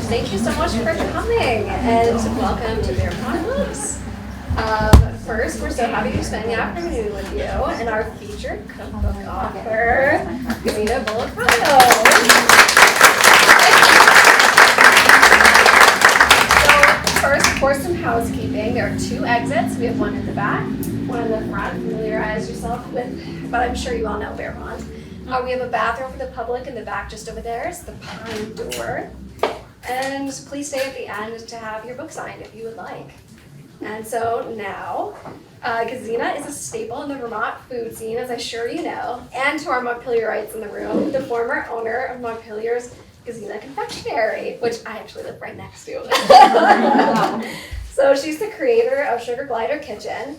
Thank you so much for coming, and welcome to Vermont Books. First, we're so happy to spend the afternoon with you and our featured cookbook author, Gesine Bullock-Prado. So first, for some housekeeping, there are 2 exits. We have one in the back, one in the front. Familiarize yourself with, but I'm sure you all know Vermont. We have a bathroom for the public in the back just over there. It's the pine door. And please stay at the end to have your book signed if you would like. And so now, Gesine is a staple in the Vermont food scene, as I'm sure you know, and to our Montpelierites in the room, the former owner of Montpelier's Gesine Confectionery, which I actually live right next to. So she's the creator of Sugar Glider Kitchen,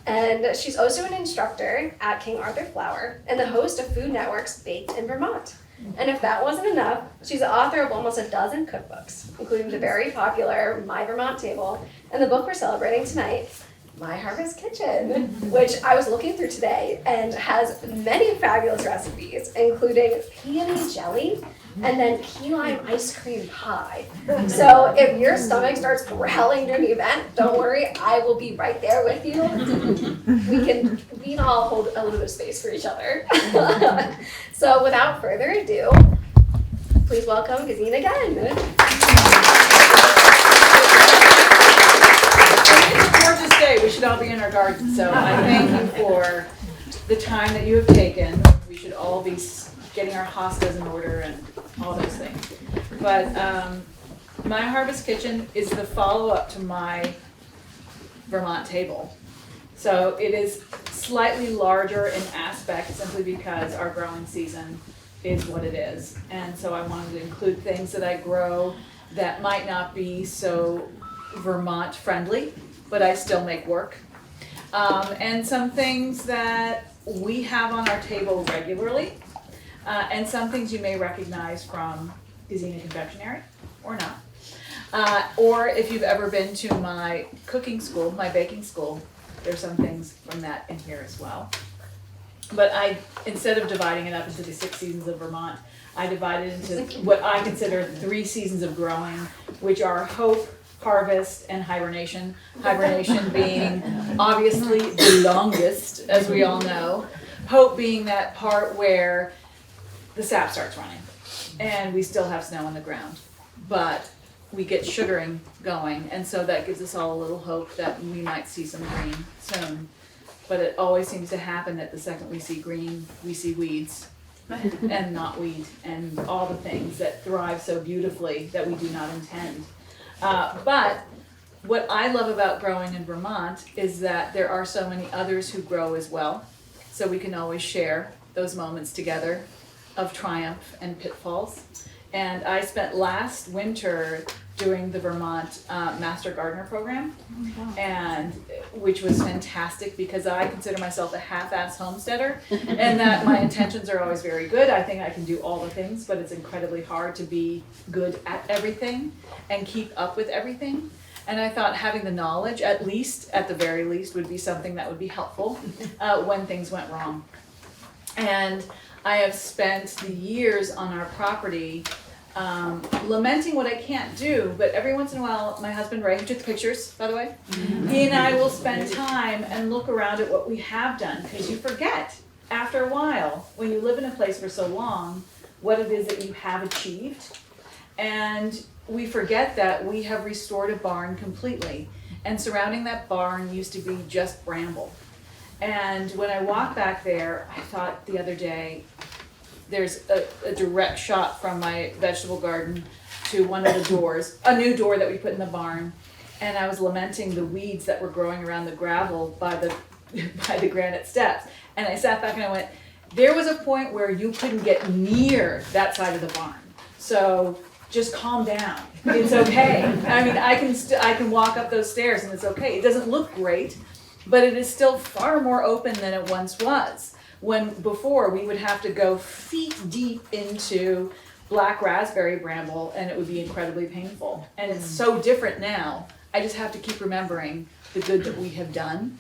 and she's also an instructor at King Arthur Flour and the host of Food Network's Baked in Vermont. And if that wasn't enough, she's the author of almost a dozen cookbooks, including the very popular My Vermont Table and the book we're celebrating tonight, My Harvest Kitchen, which I was looking through today and has many fabulous recipes, including peony jelly and then key lime ice cream pie. So if your stomach starts growling during the event, don't worry, I will be right there with you. We can all hold a little bit of space for each other. So without further ado, please welcome Gesine again. It's a gorgeous day. We should all be in our garden. So I thank you for the time that you have taken. We should all be getting our hostas in order and all those things. But My Harvest Kitchen is the follow-up to My Vermont Table. So it is slightly larger in aspect simply because our growing season is what it is. And so I wanted to include things that I grow that might not be so Vermont friendly, but I still make work. And some things that we have on our table regularly, and some things you may recognize from Gesine Confectionery or not. Or if you've ever been to my cooking school, my baking school, there's some things from that in here as well. But instead of dividing it up into the 6 seasons of Vermont, I divided into what I consider 3 seasons of growing, which are hope, harvest, and hibernation. Hibernation being obviously the longest, as we all know. Hope being that part where the sap starts running and we still have snow on the ground, but we get sugaring going, and so that gives us all a little hope that we might see some green soon. But it always seems to happen that the second we see green, we see weeds and knotweed and all the things that thrive so beautifully that we do not intend. But what I love about growing in Vermont is that there are so many others who grow as well, so we can always share those moments together of triumph and pitfalls. And I spent last winter doing the Vermont Master Gardener program, and which was fantastic because I consider myself a half-ass homesteader, and that my intentions are always very good. I think I can do all the things, but it's incredibly hard to be good at everything and keep up with everything. And I thought having the knowledge, at the very least, would be something that would be helpful when things went wrong. And I have spent the years on our property lamenting what I can't do, but every once in a while, my husband Ray, who took the pictures, by the way, he and I will spend time and look around at what we have done, because you forget after a while, when you live in a place for so long, what it is that you have achieved. And we forget that we have restored a barn completely, and surrounding that barn used to be just bramble. And when I walked back there, I thought the other day, there's a direct shot from my vegetable garden to one of the doors, a new door that we put in the barn, and I was lamenting the weeds that were growing around the gravel by the granite steps. And I sat back and I went, there was a point where you couldn't get near that side of the barn. So just calm down. It's okay. I mean, I can walk up those stairs and it's okay. It doesn't look great, but it is still far more open than it once was. When before we would have to go feet deep into black raspberry bramble and it would be incredibly painful. And it's so different now. I just have to keep remembering the good that we have done.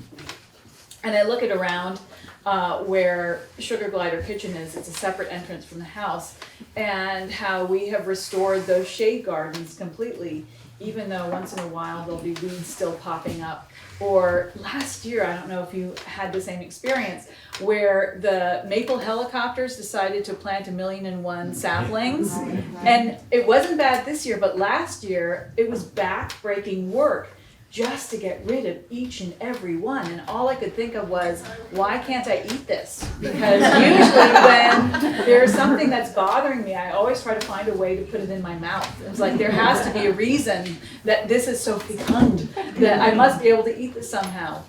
And I look at around, where Sugar Glider Kitchen is. It's a separate entrance from the house, and how we have restored those shade gardens completely, even though once in a while there'll be weeds still popping up. Or last year, I don't know if you had the same experience, where the maple helicopters decided to plant 1,000,001 saplings. And it wasn't bad this year, but last year it was back-breaking work just to get rid of each and every one. And all I could think of was, why can't I eat this? Because usually when there's something that's bothering me, I always try to find a way to put it in my mouth. It's like there has to be a reason that this is so fecund, that I must be able to eat this somehow.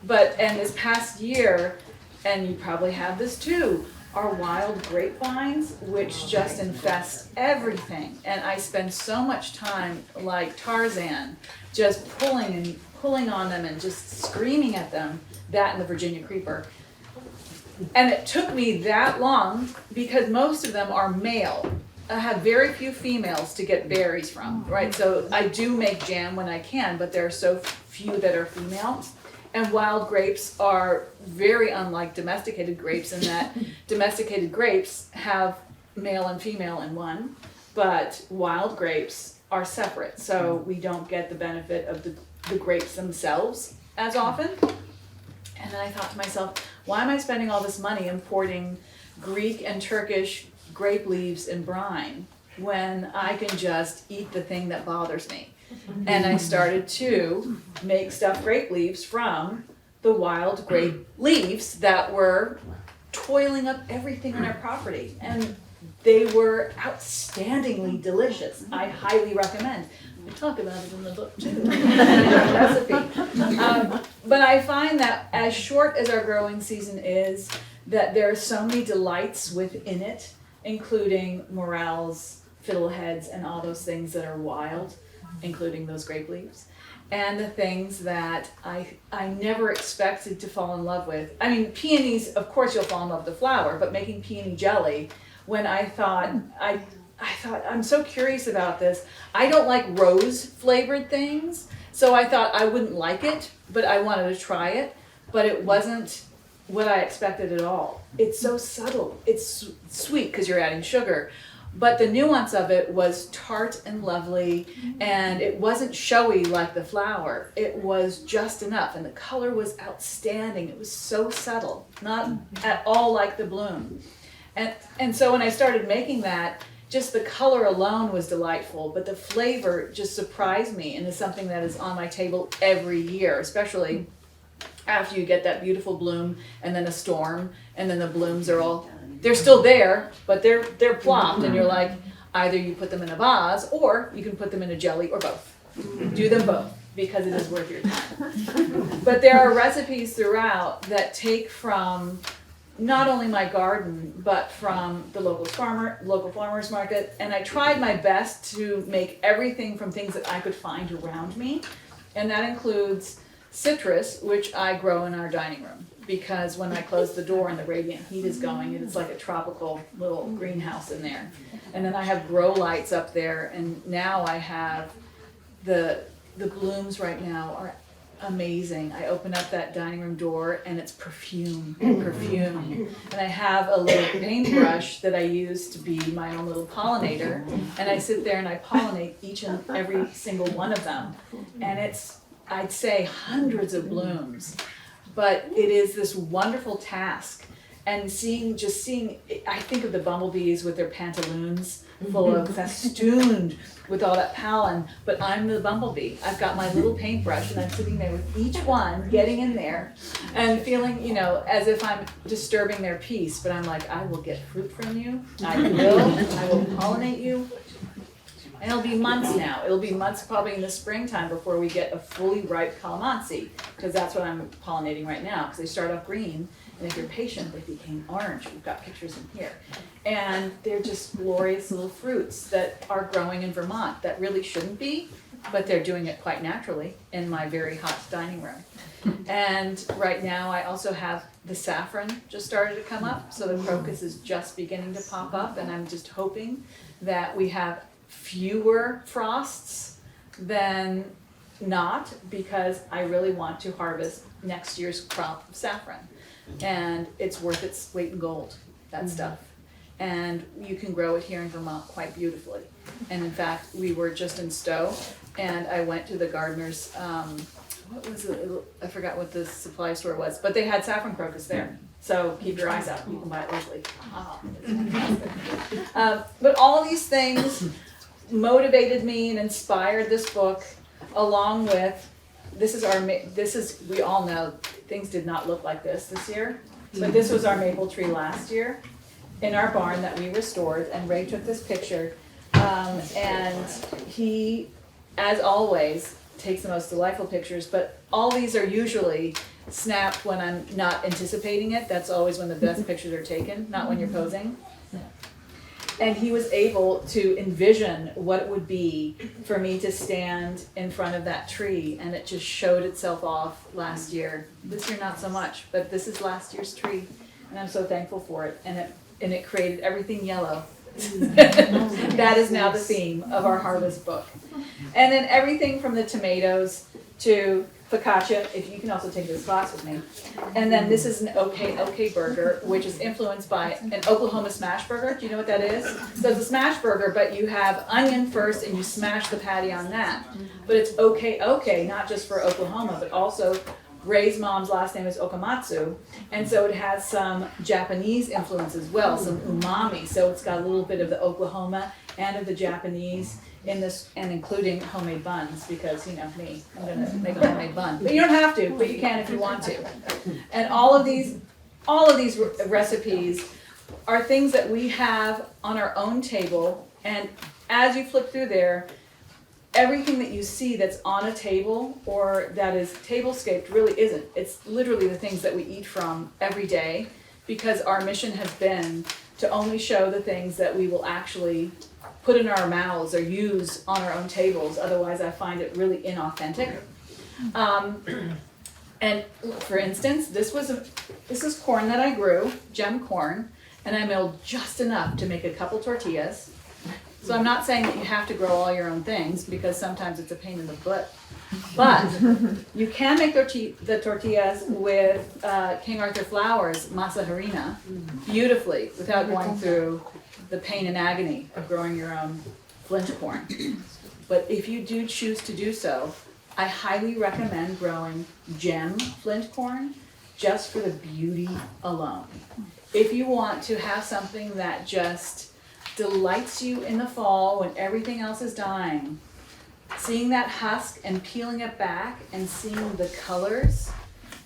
And this past year, and you probably have this too, are wild grapevines, which just infest everything. And I spend so much time like Tarzan, just pulling on them and just screaming at them, that and the Virginia creeper. And it took me that long because most of them are male. I have very few females to get berries from, right? So I do make jam when I can, but there are so few that are female. And wild grapes are very unlike domesticated grapes in that domesticated grapes have male and female in one, but wild grapes are separate. So we don't get the benefit of the grapes themselves as often. And then I thought to myself, why am I spending all this money importing Greek and Turkish grape leaves in brine when I can just eat the thing that bothers me? And I started to make stuffed grape leaves from the wild grape leaves that were toiling up everything on our property. And they were outstandingly delicious. I highly recommend. We talk about it in the book too, recipe. But I find that as short as our growing season is, that there are so many delights within it, including morels, fiddleheads, and all those things that are wild, including those grape leaves, and the things that I never expected to fall in love with. I mean, peonies, of course you'll fall in love with the flower, but making peony jelly, when I thought, I'm so curious about this. I don't like rose flavored things, so I thought I wouldn't like it, but I wanted to try it, but it wasn't what I expected at all. It's so subtle. It's sweet because you're adding sugar, but the nuance of it was tart and lovely, and it wasn't showy like the flower. It was just enough, and the color was outstanding. It was so subtle, not at all like the bloom. And so when I started making that, just the color alone was delightful, but the flavor just surprised me, and is something that is on my table every year, especially after you get that beautiful bloom and then a storm, and then the blooms are they're still there, but they're plopped, and you're like, either you put them in a vase or you can put them in a jelly, or both. Do them both, because it is worth your time. But there are recipes throughout that take from not only my garden, but from the local farmers market. And I tried my best to make everything from things that I could find around me. And that includes citrus, which I grow in our dining room. Because when I close the door and the radiant heat is going, it's like a tropical little greenhouse in there. And then I have grow lights up there, and now I have the blooms right now are amazing. I open up that dining room door and it's perfume. And I have a little paintbrush that I use to be my own little pollinator, and I sit there and I pollinate each and every single one of them. And it's, I'd say, hundreds of blooms. But it is this wonderful task. And seeing, I think of the bumblebees with their pantaloons full of festooned with all that pollen, but I'm the bumblebee. I've got my little paintbrush and I'm sitting there with each one, getting in there and feeling, as if I'm disturbing their peace, but I'm like, I will get fruit from you. I will pollinate you. And it'll be months now. It'll be months probably in the springtime before we get a fully ripe calamansi, because that's what I'm pollinating right now, because they start off green, and if you're patient, they became orange. We've got pictures in here. And they're just glorious little fruits that are growing in Vermont that really shouldn't be, but they're doing it quite naturally in my very hot dining room. And right now I also have the saffron just started to come up, so the crocus is just beginning to pop up, and I'm just hoping that we have fewer frosts than not, because I really want to harvest next year's crop of saffron. and it's worth its weight in gold, that stuff. And you can grow it here in Vermont quite beautifully. And in fact, we were just in Stowe, and I went to the gardener's, what was it? I forgot what the supply store was, but they had saffron crocus there. So keep your eyes out, you can buy it locally. But all these things motivated me and inspired this book, along with, we all know, things did not look like this year, but this was our maple tree last year in our barn that we restored, and Ray took this picture, and he, as always, takes the most delightful pictures, but all these are usually snapped when I'm not anticipating it. That's always when the best pictures are taken, not when you're posing. And he was able to envision what it would be for me to stand in front of that tree, and it just showed itself off last year. This year not so much, but this is last year's tree, and I'm so thankful for it. And it created everything yellow. That is now the theme of our harvest book. And then everything from the tomatoes to focaccia, if you can also take this glass with me. And then this is an OK burger, which is influenced by an Oklahoma smash burger. Do you know what that is? So it's a smash burger, but you have onion first and you smash the patty on that. But it's OK, not just for Oklahoma, but also Ray's mom's last name is Okamatsu, and so it has some Japanese influence as well, some umami. So it's got a little bit of the Oklahoma and of the Japanese in this, and including homemade buns, because you know me, I'm gonna make a homemade bun. But you don't have to, but you can if you want to. And all of these recipes are things that we have on our own table, and as you flip through there, everything that you see that's on a table or that is table-scaped really isn't. It's literally the things that we eat from every day, because our mission has been to only show the things that we will actually put in our mouths or use on our own tables. Otherwise, I find it really inauthentic. And for instance, this is corn that I grew, gem corn, and I milled just enough to make a couple tortillas. So I'm not saying that you have to grow all your own things, because sometimes it's a pain in the butt. But you can make the tortillas with King Arthur Flour's masa harina beautifully without going through the pain and agony of growing your own flint corn. But if you do choose to do so, I highly recommend growing gem flint corn just for the beauty alone. If you want to have something that just delights you in the fall when everything else is dying, seeing that husk and peeling it back and seeing the colors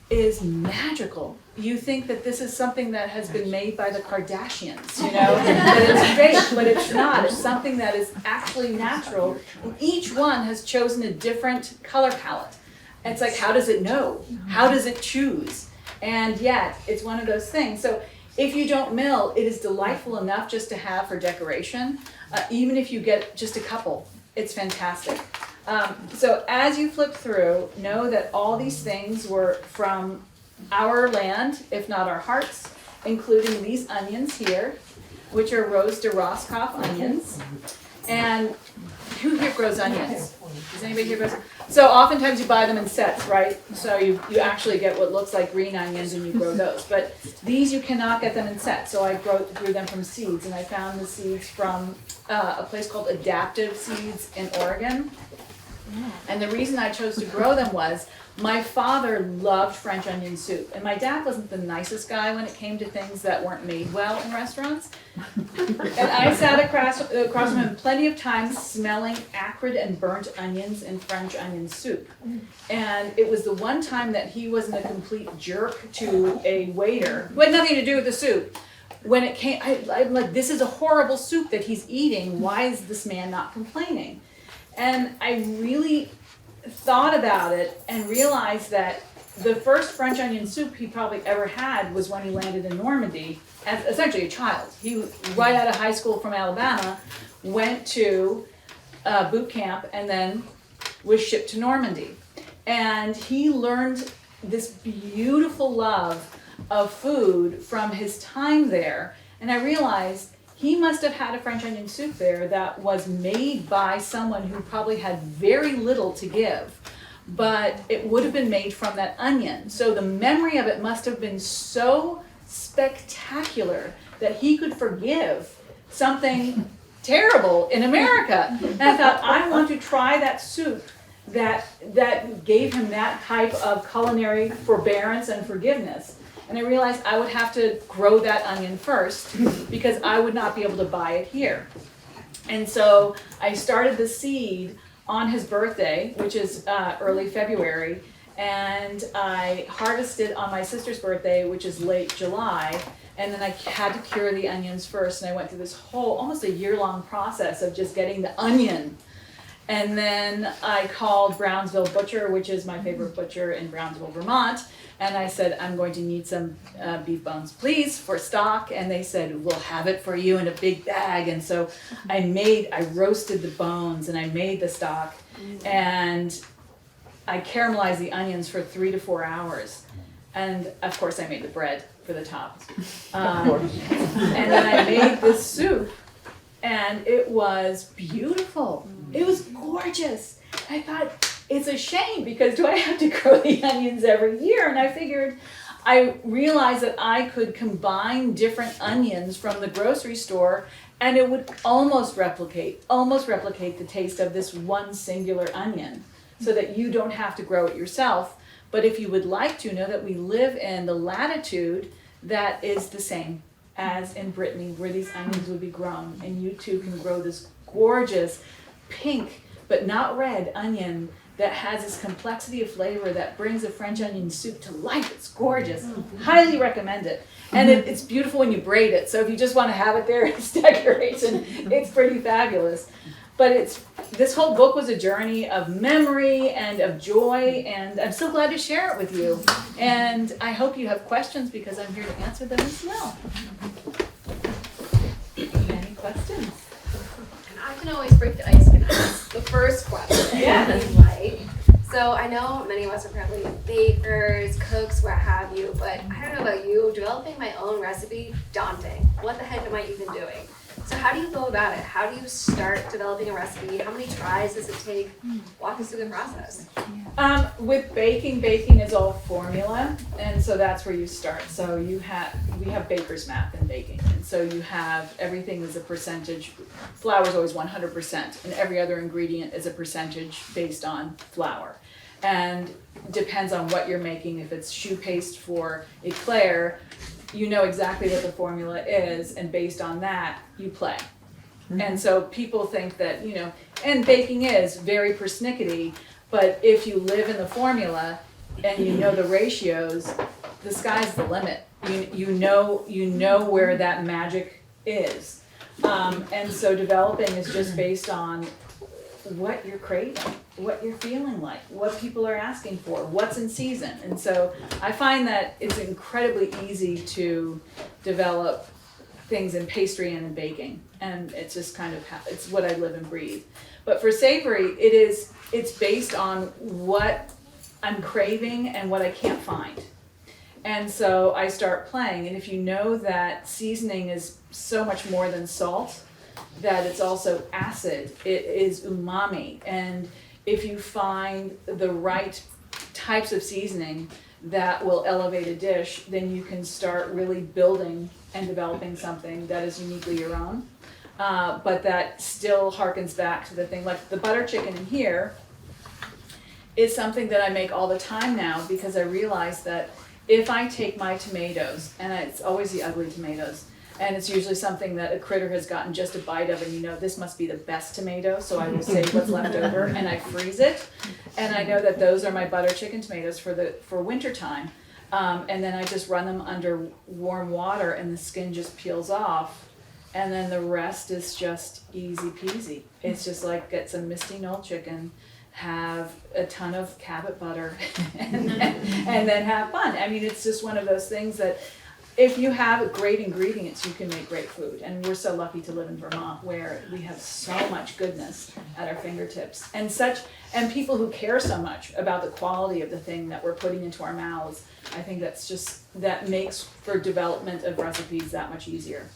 is magical. You think that this is something that has been made by the Kardashians, you know, that it's fake, but it's not. It's something that is actually natural. And each one has chosen a different color palette. And it's like, how does it know? How does it choose? And yet, it's one of those things. So if you don't mill, it is delightful enough just to have for decoration. Even if you get just a couple, it's fantastic. So as you flip through, know that all these things were from our land, if not our hearts, including these onions here, which are Rose de Roscoff onions. And who here grows onions? Does anybody here grow? So oftentimes you buy them in sets, right? So you actually get what looks like green onions and you grow those. But these you cannot get them in sets. So I grew them from seeds, and I found the seeds from a place called Adaptive Seeds in Oregon. And the reason I chose to grow them was my father loved French onion soup, and my dad wasn't the nicest guy when it came to things that weren't made well in restaurants. And I sat across from him plenty of times smelling acrid and burnt onions in French onion soup. And it was the one time that he wasn't a complete jerk to a waiter, who had nothing to do with the soup. When it came, I'm like, this is a horrible soup that he's eating. Why is this man not complaining? And I really thought about it and realized that the first French onion soup he probably ever had was when he landed in Normandy as essentially a child. He, right out of high school from Alabama, went to boot camp and then was shipped to Normandy. And he learned this beautiful love of food from his time there. And I realized he must have had a French onion soup there that was made by someone who probably had very little to give, but it would have been made from that onion. So the memory of it must have been so spectacular that he could forgive something terrible in America. And I thought, I want to try that soup that gave him that type of culinary forbearance and forgiveness. And I realized I would have to grow that onion first because I would not be able to buy it here. And so I started the seed on his birthday, which is early February, and I harvested on my sister's birthday, which is late July, and then I had to cure the onions first, and I went through this whole, almost a year-long process of just getting the onion. And then I called Brownsville Butcher, which is my favorite butcher in Brownsville, Vermont, and I said, I'm going to need some beef bones, please, for stock. And they said, we'll have it for you in a big bag. And so I roasted the bones and I made the stock. And I caramelized the onions for 3 to 4 hours. And of course I made the bread for the top. And then I made this soup and it was beautiful. It was gorgeous. I thought, it's a shame because do I have to grow the onions every year? And I realized that I could combine different onions from the grocery store and it would almost replicate the taste of this one singular onion so that you don't have to grow it yourself. But if you would like to, know that we live in the latitude that is the same as in Brittany where these onions would be grown. And you too can grow this gorgeous pink but not red onion that has this complexity of flavor that brings a French onion soup to life. It's gorgeous. Highly recommend it. And it's beautiful when you braid it. So if you just want to have it there as decoration, it's pretty fabulous. But this whole book was a journey of memory and of joy, and I'm so glad to share it with you. And I hope you have questions because I'm here to answer them as well. Any questions? I can always break the ice and ask the first question. Yeah. Like, so I know many of us are probably bakers, cooks, what have you, but I don't know about you, developing my own recipe, daunting. What the heck am I even doing? So how do you go about it? How do you start developing a recipe? How many tries does it take? Walk us through the process. With baking is all formula, and so that's where you start. So we have baker's math in baking, and so you have everything is a percentage. Flour is always 100%, and every other ingredient is a percentage based on flour. And depends on what you're making. If it's choux paste for eclair, you know exactly what the formula is, and based on that, you play. And so people think that, and baking is very persnickety, but if you live in the formula and you know the ratios, the sky's the limit. You know where that magic is. And so developing is just based on what you're craving, what you're feeling like, what people are asking for, what's in season. And so I find that it's incredibly easy to develop things in pastry and in baking. And it's just kind of, it's what I live and breathe. But for savory, it's based on what I'm craving and what I can't find. And so I start playing. And if you know that seasoning is so much more than salt, that it's also acid, it is umami. And if you find the right types of seasoning that will elevate a dish, then you can start really building and developing something that is uniquely your own. But that still harkens back to the thing, like the butter chicken in here is something that I make all the time now because I realize that if I take my tomatoes, and it's always the ugly tomatoes, and it's usually something that a critter has gotten just a bite of, and this must be the best tomato, so I will save what's left over, and I freeze it, and I know that those are my butter chicken tomatoes for winter time, and then I just run them under warm water, and the skin just peels off, and then the rest is just easy peasy. It's just like get some misty knoll chicken, have a ton of Cabot butter, and then have fun. I mean, it's just one of those things that if you have great ingredients, you can make great food. And we're so lucky to live in Vermont where we have so much goodness at our fingertips and people who care so much about the quality of the thing that we're putting into our mouths. I think that makes for development of recipes that much easier.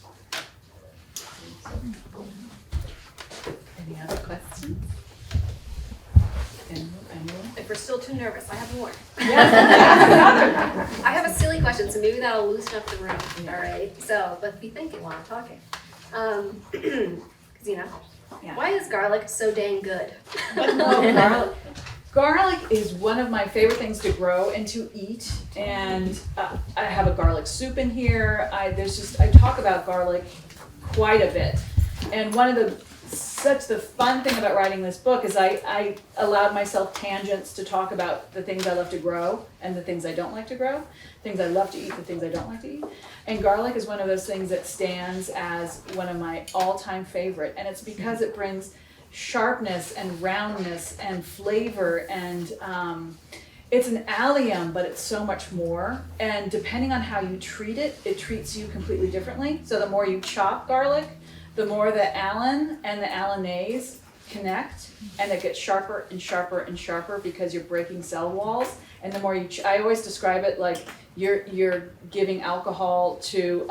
Any other questions? Anyone? For still too nervous, I have more. Yes. I have a silly question, so maybe that'll loosen up the room, all right? So, but be thinking while I'm talking. Gesine, Yeah. why is garlic so dang good? Oh, garlic is one of my favorite things to grow and to eat, and I have a garlic soup in here. I talk about garlic quite a bit, and one of the fun thing about writing this book is I allowed myself tangents to talk about the things I love to grow and the things I don't like to grow, things I love to eat, the things I don't like to eat. And garlic is one of those things that stands as one of my all-time favorite, and it's because it brings sharpness and roundness and flavor, and it's an allium, but it's so much more. And depending on how you treat it, it treats you completely differently. So the more you chop garlic, the more the alum and the allanase connect, and it gets sharper and sharper and sharper because you're breaking cell walls. And the more you, I always describe it like you're giving alcohol to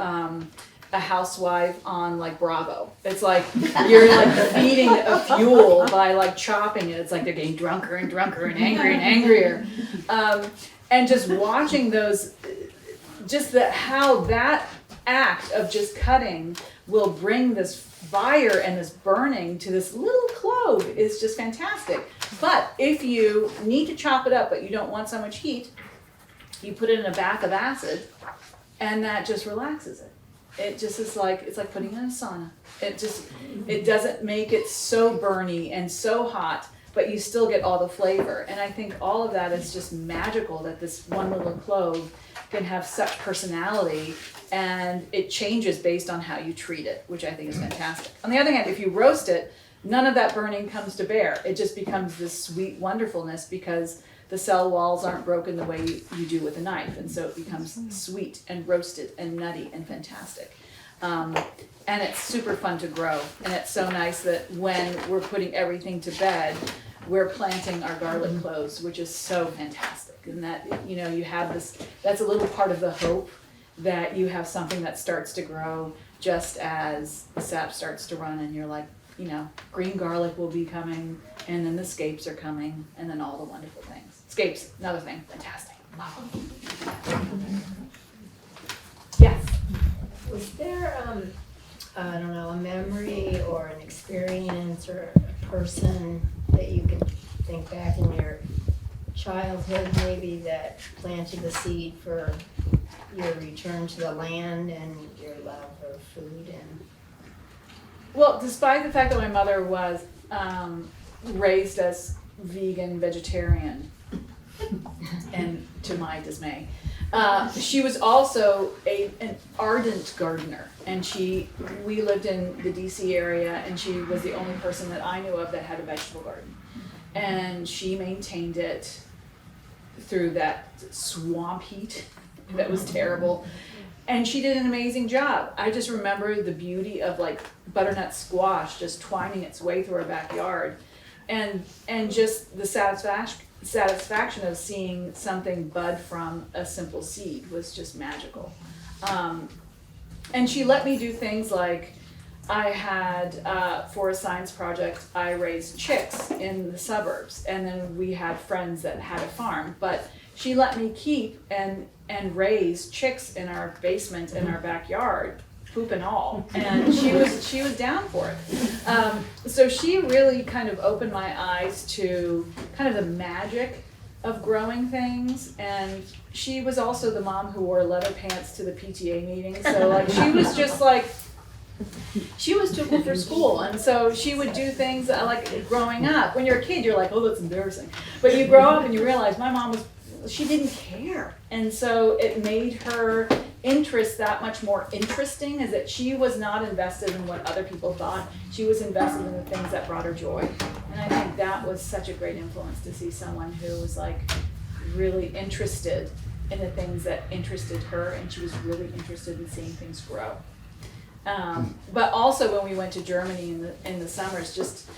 a housewife on like Bravo. It's like you're like feeding a fuel by like chopping it. It's like they're getting drunker and drunker and angrier and angrier. And just watching those, how that act of just cutting will bring this fire and this burning to this little clove is just fantastic. But if you need to chop it up but you don't want so much heat, you put it in a bath of acid, and that just relaxes it. It just is like, it's like putting it in a sauna. It doesn't make it so burny and so hot, but you still get all the flavor. And I think all of that is just magical, that this one little clove can have such personality, and it changes based on how you treat it, which I think is fantastic. On the other hand, if you roast it, none of that burning comes to bear. It just becomes this sweet wonderfulness because the cell walls aren't broken the way you do with a knife, and so it becomes sweet and roasted and nutty and fantastic. And it's super fun to grow, and it's so nice that when we're putting everything to bed, we're planting our garlic cloves, which is so fantastic. And that, you know, you have this, that's a little part of the hope that you have something that starts to grow just as the sap starts to run, and you're like, you know, green garlic will be coming, and then the scapes are coming, and then all the wonderful things. Scapes, another thing, fantastic. Yes. Was there, I don't know, a memory or an experience or a person that you could think back in your childhood maybe that planted the seed for your return to the land and your love of food? And Well, despite the fact that my mother was raised as vegan, vegetarian, and to my dismay, she was also an ardent gardener. And we lived in the DC area, and she was the only person that I knew of that had a vegetable garden. And she maintained it through that swamp heat that was terrible. And she did an amazing job. I just remember the beauty of like butternut squash just twining its way through our backyard, and just the satisfaction of seeing something bud from a simple seed was just magical. And she let me do things like, I had, for a science project, I raised chicks in the suburbs, and then we had friends that had a farm, but she let me keep and raise chicks in our basement in our backyard, poop and all, and she was down for it. So she really kind of opened my eyes to kind of the magic of growing things, and she was also the mom who wore leather pants to the PTA meetings, so like she was just like, she was too cool for school, and so she would do things like growing up. When you're a kid, you're like, oh, that's embarrassing. But you grow up and you realize my mom she didn't care. And so it made her interest that much more interesting, is that she was not invested in what other people thought. She was invested in the things that brought her joy. And I think that was such a great influence, to see someone who was like really interested in the things that interested her, and she was really interested in seeing things grow. But also when we went to Germany in the summers, just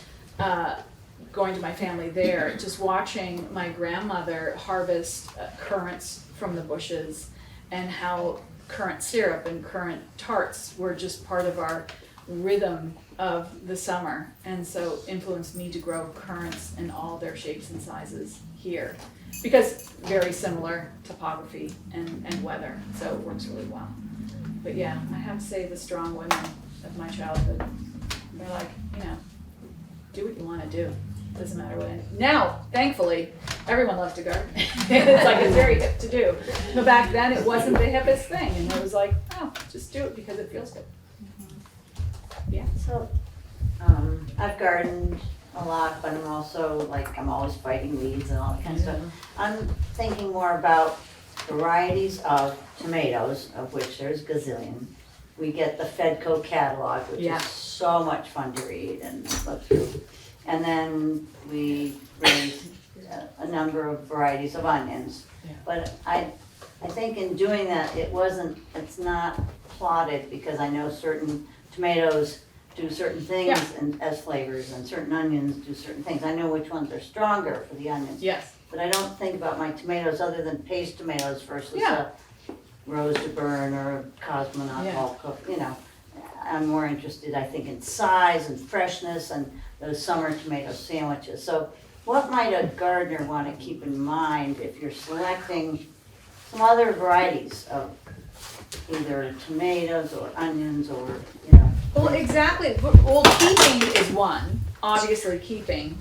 going to my family there, just watching my grandmother harvest currants from the bushes, and how currant syrup and currant tarts were just part of our rhythm of the summer, and so influenced me to grow currants in all their shapes and sizes here, because very similar topography and weather, so it works really well. But yeah, I have to say the strong women of my childhood, they're like, do what you want to do. Doesn't matter what. Now, thankfully, everyone loves to garden. It's very hip to do. But back then, it wasn't the hippest thing, and it was like, oh, just do it because it feels good. Yeah. So, I've gardened a lot, but I'm also I'm always fighting weeds and all that kind of stuff. I'm thinking more about varieties of tomatoes, of which there's gazillion. We get the Fedco catalog, which is so much fun to read and look through. And then we raise a number of varieties of onions. Yeah. But I think in doing that, it's not plotted, because I know certain tomatoes do certain things and as flavors, and certain onions do certain things. I know which ones are stronger for the onions. Yes. But I don't think about my tomatoes other than paste tomatoes versus Yeah. a Rose de Bern or a Cosmonaut bulk cook, I'm more interested, I think, in size and freshness and those summer tomato sandwiches. So what might a gardener want to keep in mind if you're selecting some other varieties of either tomatoes or onions or, Well, exactly. Well, keeping is one. Obviously, keeping.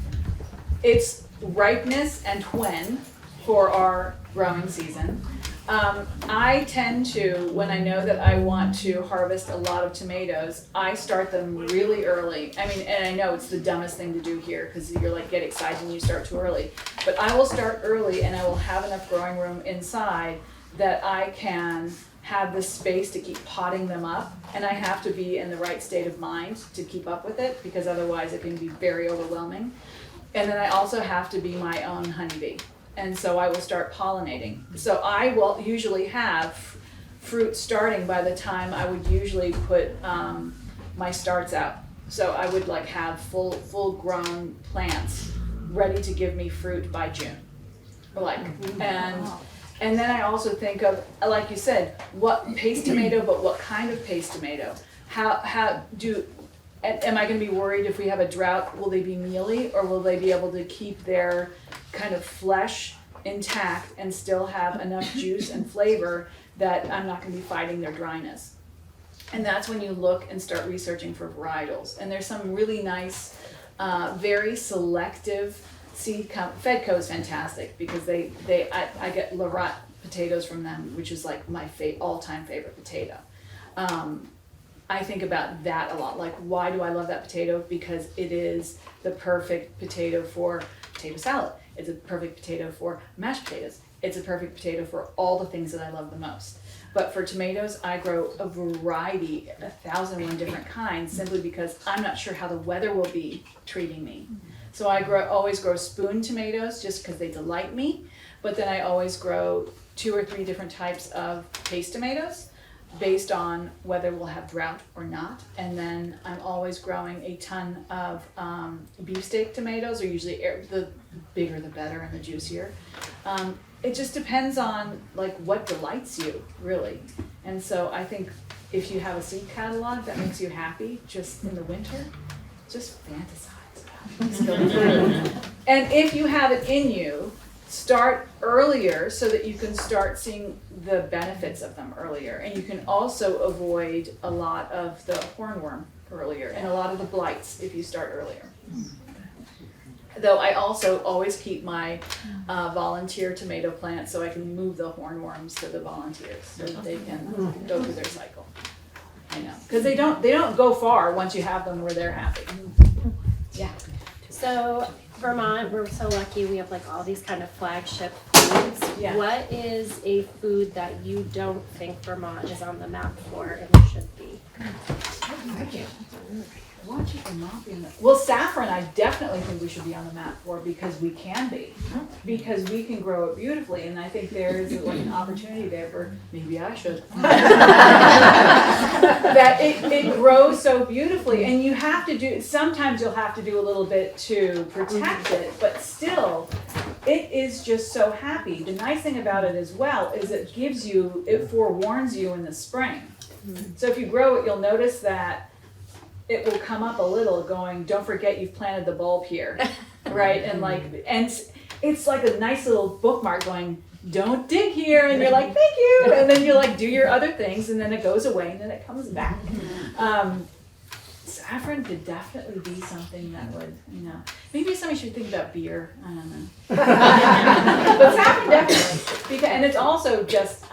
It's ripeness and when for our growing season. I tend to, when I know that I want to harvest a lot of tomatoes, I start them really early. And I know it's the dumbest thing to do here, because you're get excited and you start too early. But I will start early, and I will have enough growing room inside that I can have the space to keep potting them up, and I have to be in the right state of mind to keep up with it, because otherwise it can be very overwhelming. And then I also have to be my own honeybee, and so I will start pollinating. So I will usually have fruit starting by the time I would usually put my starts out. So I would have full grown plants ready to give me fruit by June. And then I also think of, like you said, what paste tomato, but what kind of paste tomato? Am I going to be worried if we have a drought, will they be mealy, or will they be able to keep their kind of flesh intact and still have enough juice and flavor that I'm not going to be fighting their dryness? And that's when you look and start researching for varietals. And there's some really nice, very selective seed Fedco is fantastic, because I get Larat potatoes from them, which is my all-time favorite potato. I think about that a lot. Why do I love that potato? Because it is the perfect potato for potato salad. It's a perfect potato for mashed potatoes. It's a perfect potato for all the things that I love the most. But for tomatoes, I grow a variety, 1,001 different kinds, simply because I'm not sure how the weather will be treating me. So I always grow spoon tomatoes just because they delight me, but then I always grow 2 or 3 different types of paste tomatoes based on whether we'll have drought or not. And then I'm always growing a ton of beefsteak tomatoes, or usually the bigger the better and the juicier. It just depends on what delights you, really. And so I think if you have a seed catalog that makes you happy just in the winter, just fantasize. And if you have it in you, start earlier so that you can start seeing the benefits of them earlier. And you can also avoid a lot of the hornworm earlier and a lot of the blights if you start earlier. Though I also always keep my volunteer tomato plants so I can move the hornworms to the volunteers so that they can go through their cycle. Because they don't go far once you have them where they're happy. Yeah. So Vermont, we're so lucky we have all these kind of flagship foods. Yeah. What is a food that you don't think Vermont is on the map for and should be? Watch it not be on the. Well, saffron, I definitely think we should be on the map for, because we can be, because we can grow it beautifully, and I think there's an opportunity there for maybe I should. That it grows so beautifully, and you have to do. Sometimes you'll have to do a little bit to protect it, but still, it is just so happy. The nice thing about it as well is it forewarns you in the spring. So if you grow it, you'll notice that it will come up a little going, don't forget you've planted the bulb here, right? And it's like a nice little bookmark going, don't dig here, and you're like, thank you, and then you like do your other things, and then it goes away, and then it comes back. Saffron could definitely be something that would, maybe somebody should think about beer. I don't know. But saffron definitely, and it's also just,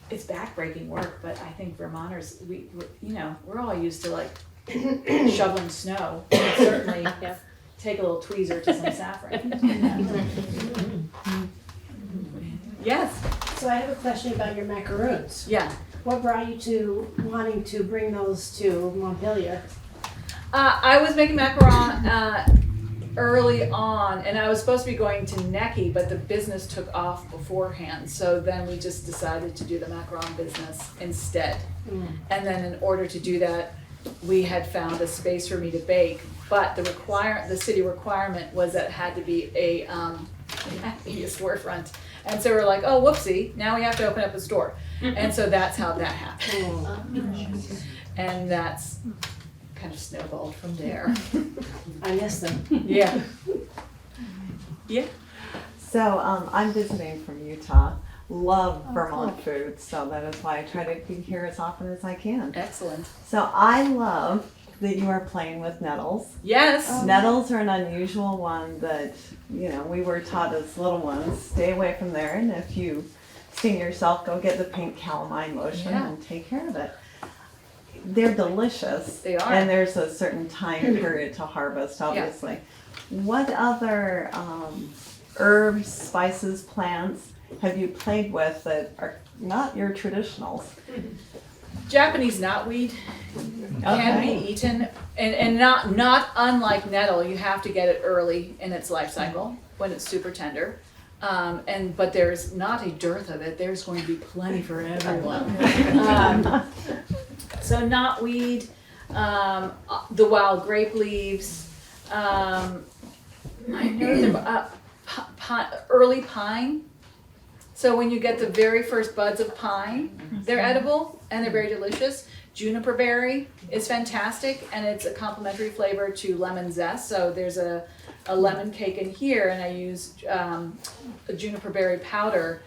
it's backbreaking work. But I think Vermonters, we're all used to like shoveling snow. And certainly, take a little tweezer to some saffron. Yes. So I have a question about your macaroons. Yeah. What brought you to wanting to bring those to Montpelier? I was making macaron early on, and I was supposed to be going to Necky, but the business took off beforehand. So then we just decided to do the macaron business instead. And then in order to do that, we had found a space for me to bake. But the city requirement was that it had to be a storefront. And so we're like, oh, whoopsie, now we have to open up a store. And so that's how that happened. And that's kind of snowballed from there. I miss them. Yeah. Yeah. So I'm visiting from Utah. Love Vermont food, so that is why I try to be here as often as I can. Excellent. So I love that you are playing with nettles. Yes. Nettles are an unusual one that, we were taught as little ones, stay away from there, and if you sting yourself, go get the pink calamine lotion and take care of it. They're delicious. They are. And there's a certain time period to harvest, obviously. What other herbs, spices, plants have you played with that are not your traditionals? Japanese knotweed can be eaten, and not unlike nettle. You have to get it early in its life cycle when it's super tender. But there's not a dearth of it. There's going to be plenty for everyone. So knotweed, the wild grape leaves. I know early pine. So when you get the very first buds of pine, they're edible and they're very delicious. Juniper berry is fantastic, and it's a complementary flavor to lemon zest. So there's a lemon cake in here, and I use a juniper berry powder.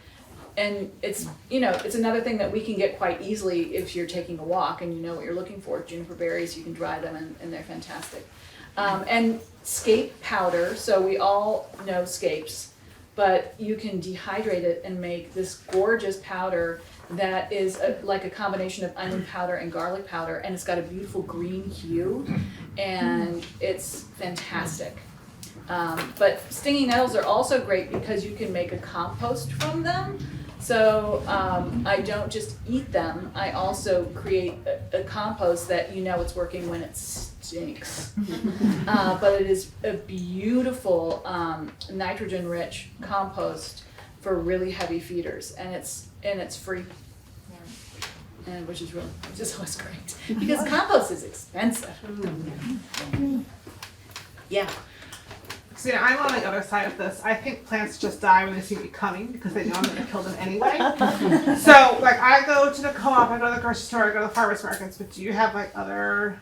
And it's another thing that we can get quite easily if you're taking a walk and you know what you're looking for. Juniper berries, you can dry them, and they're fantastic. And scape powder, so we all know scapes, but you can dehydrate it and make this gorgeous powder that is like a combination of onion powder and garlic powder, and it's got a beautiful green hue, and it's fantastic. But stinging nettles are also great because you can make a compost from them. So I don't just eat them, I also create a compost that it's working when it stinks. But it is a beautiful nitrogen-rich compost for really heavy feeders, and it's free. And which is always great because compost is expensive. Yeah. So I'm on the other side of this. I think plants just die when they see me coming because they know I'm going to kill them anyway. So I go to the co-op, I go to the grocery store, I go to the farmers markets, but do you have other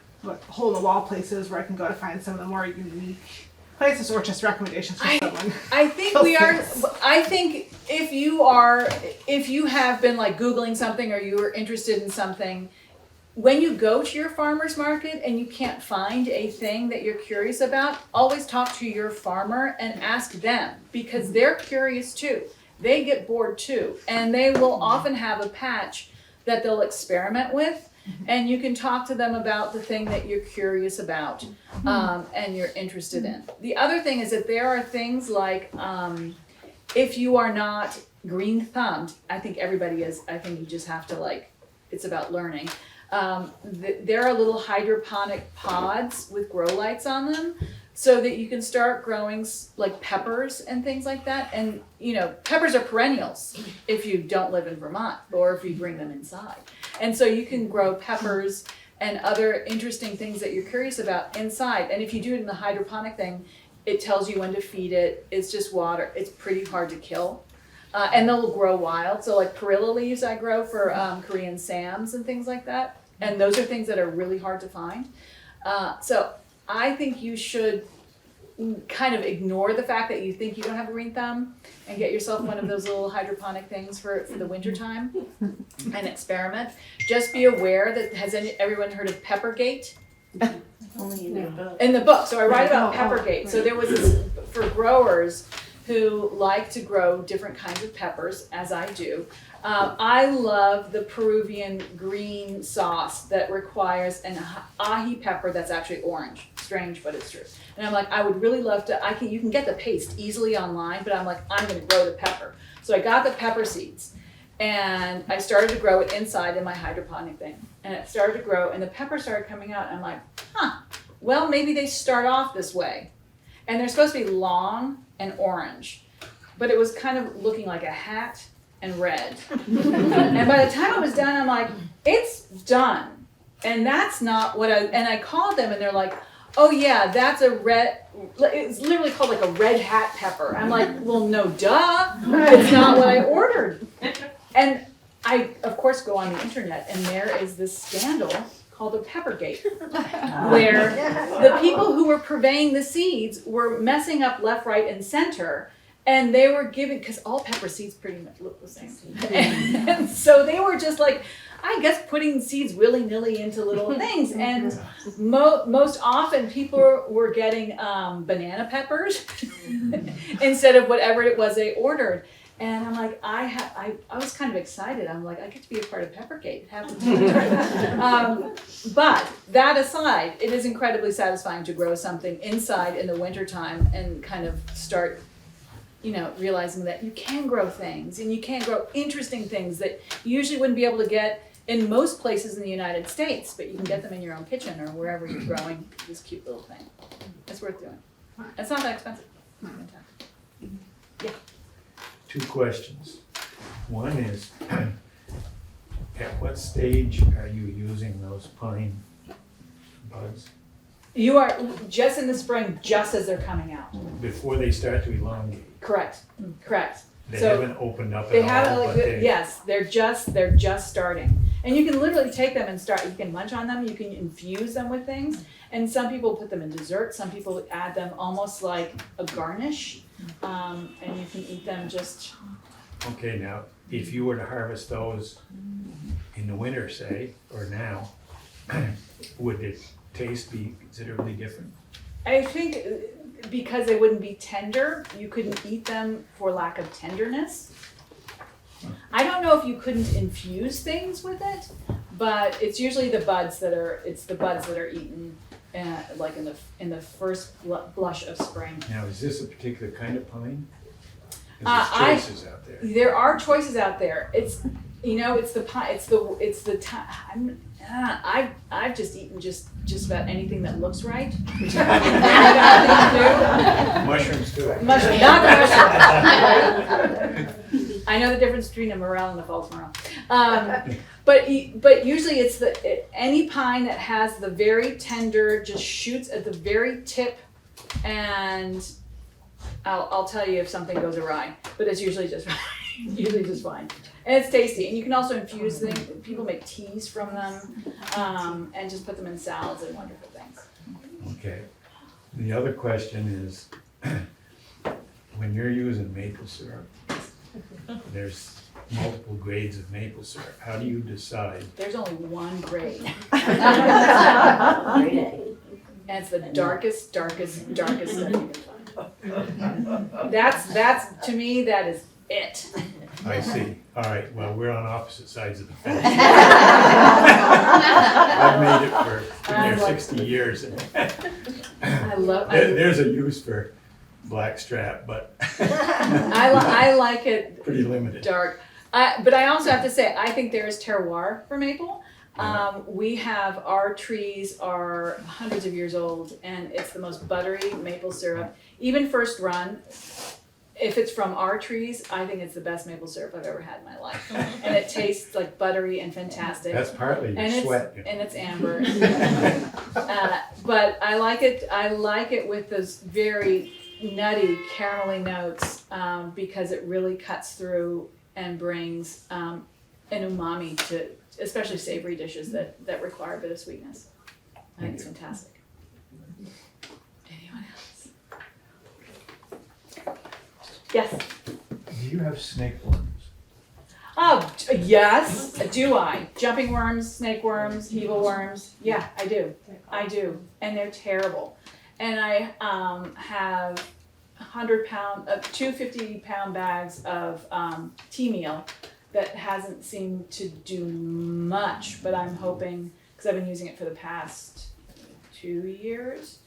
hole in the wall places where I can go to find some of the more unique places, or just recommendations from someone? I think I think if you have been Googling something or you are interested in something, when you go to your farmer's market and you can't find a thing that you're curious about, always talk to your farmer and ask them, because they're curious too. They get bored too, and they will often have a patch that they'll experiment with, and you can talk to them about the thing that you're curious about and you're interested in. The other thing is that there are things like if you are not green-thumbed, I think everybody is, I think you just have to it's about learning. There are little hydroponic pods with grow lights on them so that you can start growing peppers and things like that. And peppers are perennials if you don't live in Vermont or if you bring them inside. And so you can grow peppers and other interesting things that you're curious about inside. And if you do it in the hydroponic thing, it tells you when to feed it. It's just water. It's pretty hard to kill. And they'll grow wild. So perilla leaves I grow for Korean Sams and things like that. And those are things that are really hard to find. So I think you should kind of ignore the fact that you think you don't have a green thumb and get yourself one of those little hydroponic things for the winter time and experiment. Just be aware that everyone heard of Peppergate? Only in your book. In the book, so I write about Oh, Peppergate. right. So there was this, for growers who like to grow different kinds of peppers, as I do. I love the Peruvian green sauce that requires an ají pepper that's actually orange. Strange, but it's true. And I'm like, I would really love to, you can get the paste easily online, but I'm like, I'm gonna grow the pepper. So I got the pepper seeds and I started to grow it inside in my hydroponic thing. And it started to grow and the pepper started coming out and I'm like, well, maybe they start off this way. And they're supposed to be long and orange, but it was kind of looking like a hat and red. And by the time it was done, I'm like, it's done. And that's not what I called them and they're like, oh yeah, that's a red, it's literally called like a red hat pepper. I'm like, well, no, duh, it's not what I ordered. And I, of course, go on the internet and there is this scandal called the Peppergate, where the people who were purveying the seeds were messing up left, right, and center. And they were giving, because all pepper seeds pretty much look the same. And so they were just like, I guess putting seeds willy-nilly into little things. And most often people were getting banana peppers instead of whatever it was they ordered. And I'm like, I was kind of excited. I'm like, I get to be a part of Peppergate. It happened to me. But that aside, it is incredibly satisfying to grow something inside in the wintertime and kind of start, realizing that you can grow things and you can grow interesting things that you usually wouldn't be able to get in most places in the United States, but you can get them in your own kitchen or wherever you're growing this cute little thing. It's worth doing. It's not that expensive. Yeah. 2 questions. One is, at what stage are you using those pine buds? You are just in the spring, just as they're coming out. Before they start to elongate? Correct. They So haven't opened up they at haven't all, like but they... yes, they're just starting. And you can literally take them and start. You can munch on them. You can infuse them with things. And some people put them in dessert. Some people add them almost like a garnish, and you can eat them just. Okay, now, if you were to harvest those in the winter, say, or now, would the taste be considerably different? I think because they wouldn't be tender, you couldn't eat them for lack of tenderness. I don't know if you couldn't infuse things with it, but it's usually the buds that are eaten like in the first blush of spring. Now, is this a particular kind of pine? I- There's choices out there. There are choices out there. It's the pie. It's the time. I've just eaten just about anything that looks right. Which I don't Mushrooms too. Mushroom, not the mushroom. I know the difference between a morel and a false morel. But usually it's any pine that has the very tender, just shoots at the very tip, and I'll tell you if something goes awry. But it's usually just fine. And it's tasty. And you can also infuse things. People make teas from them, and just put them in salads and wonderful things. Okay. The other question is, when you're using maple syrup, there's multiple grades of maple syrup. How do you decide? There's only one grade. Great. And it's the darkest stuff you can find. That's to me, that is it. I see. All right, well, we're on opposite sides of the fence. I've made it for 60 years. And there's a use for blackstrap, but I like it pretty limited. dark. But I also have to say, I think there is terroir for maple. Our trees are hundreds of years old, and it's the most buttery maple syrup. Even first run, if it's from our trees, I think it's the best maple syrup I've ever had in my life. And it tastes like buttery and fantastic. That's partly your sweat. And it's amber. But I like it with those very nutty, caramelly notes, because it really cuts through and brings an umami especially savory dishes that require a bit of sweetness. I think it's fantastic. Anyone else? Yes. Do you have snake worms? Oh, yes, do I? Jumping worms, snake worms, evil worms. Yeah, I do. And they're terrible. And I have 100-pound, 250-pound bags of tea meal that hasn't seemed to do much, but I'm hoping, because I've been using it for the past 2 years.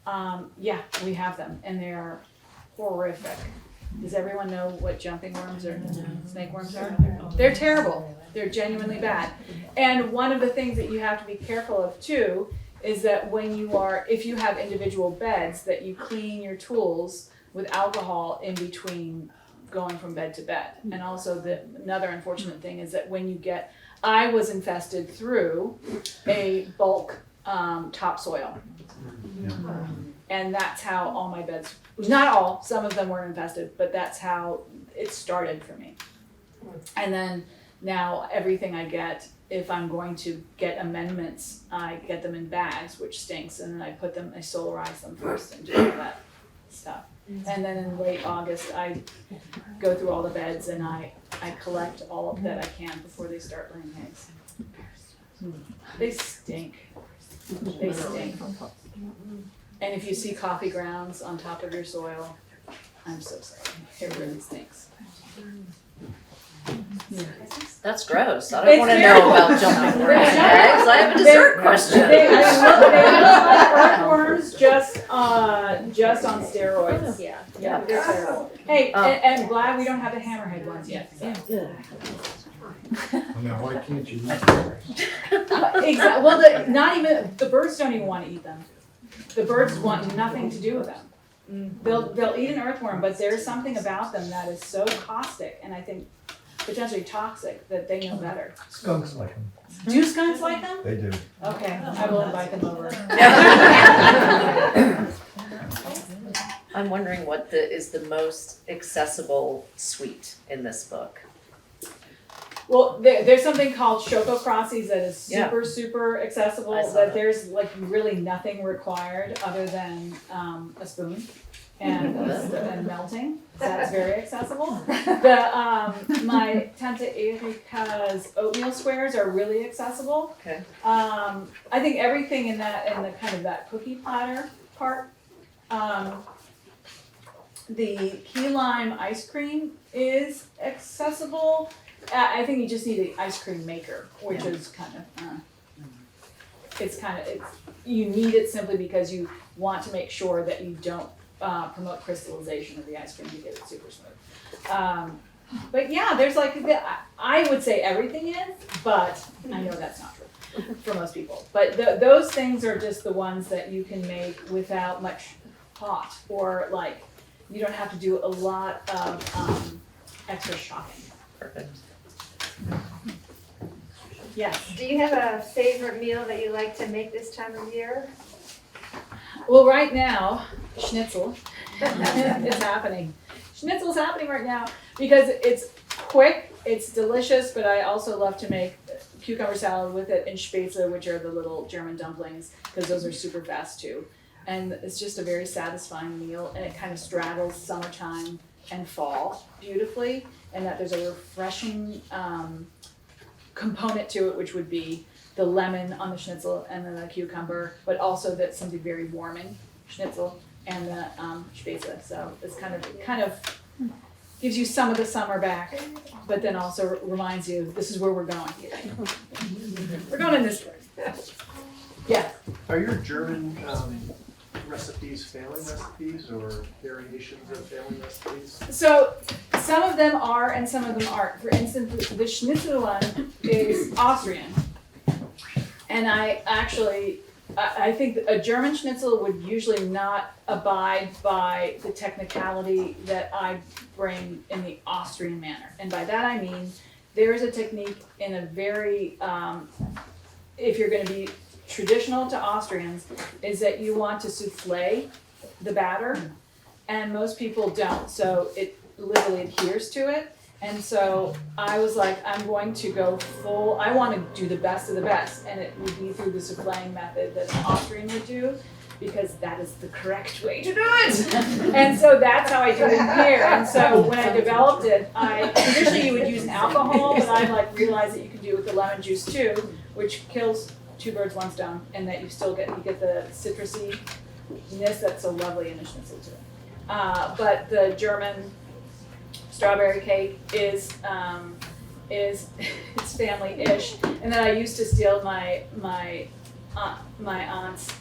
Yeah, we have them, and they are horrific. Does everyone know what jumping worms or snake worms are? They're terrible. They're genuinely bad. And one of the things that you have to be careful of too is that if you have individual beds, that you clean your tools with alcohol in between going from bed to bed. And also another unfortunate thing is that I was infested through a bulk topsoil. And that's how all my beds, not all, some of them were infested, but that's how it started for me. And then now everything I get, if I'm going to get amendments, I get them in bags, which stinks, and then I solarize them first and do all that stuff. And then in late August, I go through all the beds and I collect all of that I can before they start laying eggs. They stink. They stink. And if you see coffee grounds on top of your soil, I'm so sorry. It really stinks. That's gross. I don't want to know about jumping around eggs. I have a dessert question. They look like earthworms just on steroids. Yeah. Yeah, they're terrible. Hey, and glad we don't have the hammerhead ones yet. So. Well, now, why can't you eat those? Exactly. Well, not even the birds don't even want to eat them. The birds want nothing to do with them. They'll eat an earthworm, but there's something about them that is so caustic and I think potentially toxic that they know better. Skunks like them. Do skunks like them? They do. Okay, I will invite them over. I'm wondering what is the most accessible sweet in this book. Well, there's something called Choco Crossies that is super, Yeah. super accessible. I saw That that. there's like really nothing required other than a spoon and melting. That's very accessible. My Tanta Erica's oatmeal squares are really accessible. Okay. I think everything in the kind of that cookie platter part. The key lime ice cream is accessible. I think you just need an ice cream maker, which is kind of, you need it simply because you want to make sure that you don't promote crystallization of the ice cream to get it super smooth. But yeah, there's I would say everything is, but I know that's not true for most people. But those things are just the ones that you can make without much thought, or you don't have to do a lot of extra shopping. Perfect. Yes. Do you have a favorite meal that you like to make this time of year? Well, right now, schnitzel is happening. Schnitzel's happening right now because it's quick, it's delicious, but I also love to make cucumber salad with it and Spätzle, which are the little German dumplings, because those are super fast too. And it's just a very satisfying meal, and it kind of straddles summertime and fall beautifully, and that there's a refreshing component to it, which would be the lemon on the schnitzel and then the cucumber, but also that's something very warming, schnitzel and the Spätzle. So it's kind of gives you some of the summer back, but then also reminds you this is where we're going. We're going in this direction. Yeah. Are your German recipes family recipes or variations of family recipes? So some of them are and some of them aren't. For instance, the schnitzel one is Austrian. And I think a German schnitzel would usually not abide by the technicality that I bring in the Austrian manner. And by that I mean, there is a technique in a very, if you're gonna be traditional to Austrians, is that you want to souffle the batter, and most people don't, so it literally adheres to it, And so I was like, I'm going to go full, I want to do the best of the best. And it would be through the souffling method that an Austrian would do, because that is the correct way to do it. And so that's how I do it here. And so when I developed it, traditionally you would use an alcohol, but I like realized that you could do it with the lemon juice too, which kills two birds, one stone, and that you get the citrusiness that's so lovely in the schnitzel too. But the German strawberry cake is it's family-ish, and then I used to steal my aunt's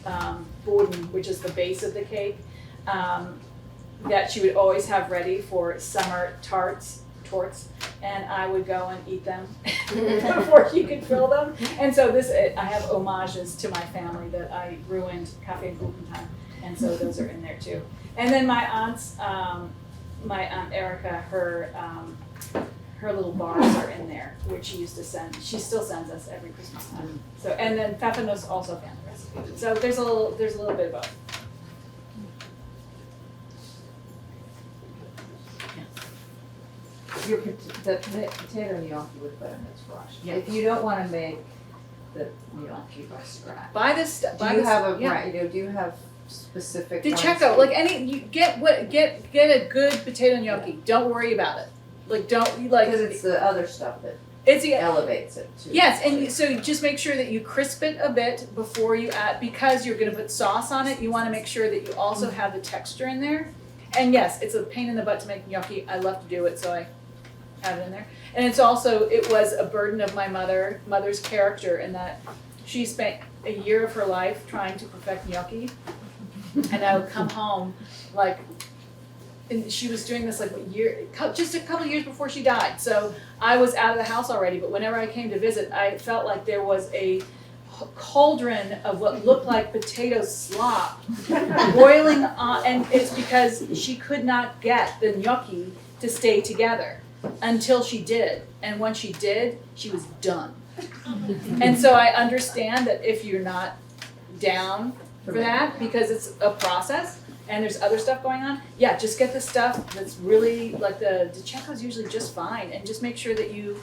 Boden, which is the base of the cake, that she would always have ready for summer torts, and I would go and eat them before she could fill them. And so I have homages to my family that I ruined, Kaffee and Kuchen time, and so those are in there too. And then my aunt's, my Aunt Erica, her little bars are in there, which she used to send. She still sends us every Christmas time. So, and then Pfeffernuss also found the recipe. So there's a little bit of both. The potato gnocchi with butternut squash. If you don't want to make the gnocchi by scratch, Buy this stuff. do you have specific? The ones Checo, that- like you get a good potato gnocchi. Don't worry about it. Like Because it's the other stuff that elevates it too. Yes, and so you just make sure that you crisp it a bit before you add, because you're going to put sauce on it. You want to make sure that you also have the texture in there. And yes, it's a pain in the butt to make gnocchi. I love to do it, so I have it in there. And it was a burden of my mother's character, in that she spent a year of her life trying to perfect gnocchi, and I would come home and she was doing this just a couple years before she died. So I was out of the house already, but whenever I came to visit, I felt like there was a cauldron of what looked like potato slop boiling on, and it's because she could not get the gnocchi to stay together until she did. And when she did, she was done. And so I understand that if you're not down for that, because it's a process, and there's other stuff going on, just get the stuff that's really, like the Checo's usually just fine, and just make sure that you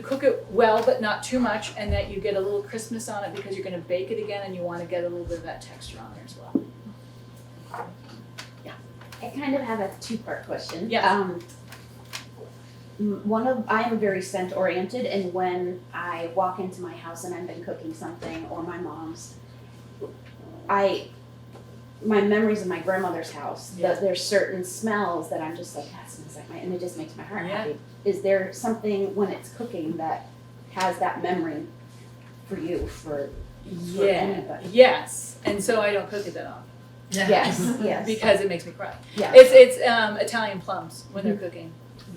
cook it well, but not too much, and that you get a little crispness on it, because you're gonna bake it again, and you wanna get a little bit of that texture on there as well. I kind of have a two-part question. Yes. I am very scent oriented, and when I walk into my house and I've been cooking something, or my mom's, my memories of my grandmother's house, there's certain smells that I'm just like, that smells like and it just makes my heart happy. Is there something when it's cooking that has that memory for you, for anybody? Yes, and so I don't cook it that often. Yes, Because it makes me cry. Yeah. It's Italian plums when they're cooking.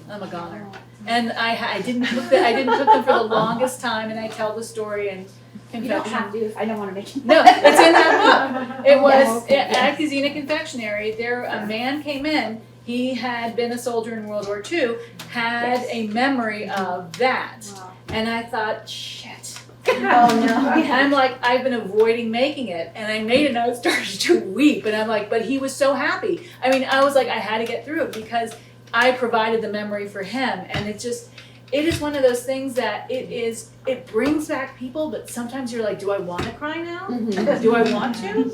I'm a goner, and I didn't cook them for the longest time, and I tell the story and confection. You don't have to if I don't want to make it. No, it's in that book. It was at Gesine Confectionery. A man came in. He had been a soldier in World War II, had a memory of that, and I thought, shit. Oh no! I'm like, I've been avoiding making it, and I made it, and I started to weep, and I'm like, but he was so happy. I mean, I was like, I had to get through it because I provided the memory for him, and it is one of those things that it brings back people, but sometimes you're like, do I want to cry now? Mm-hmm. Do I want to?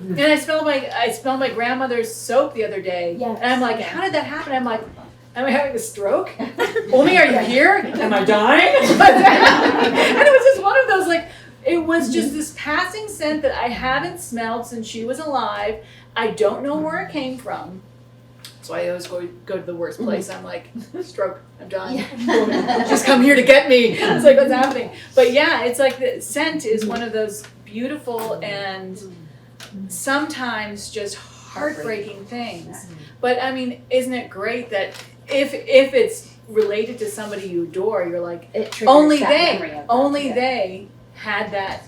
And I smelled my grandmother's soap the other day, and I'm like, how did that happen? I'm like, am I having a stroke? Omi, are you here? Am I dying? And it was just one of those, it was just this passing scent that I haven't smelled since she was alive. I don't know where it came from. So I always go to the worst place. I'm like, stroke, I'm dying. Just come here to get me. It's like, what's happening? But yeah, it's like the scent is one of those beautiful and sometimes just heartbreaking things. But I mean, isn't it great that if it's related to somebody you adore, you're like, only they had that,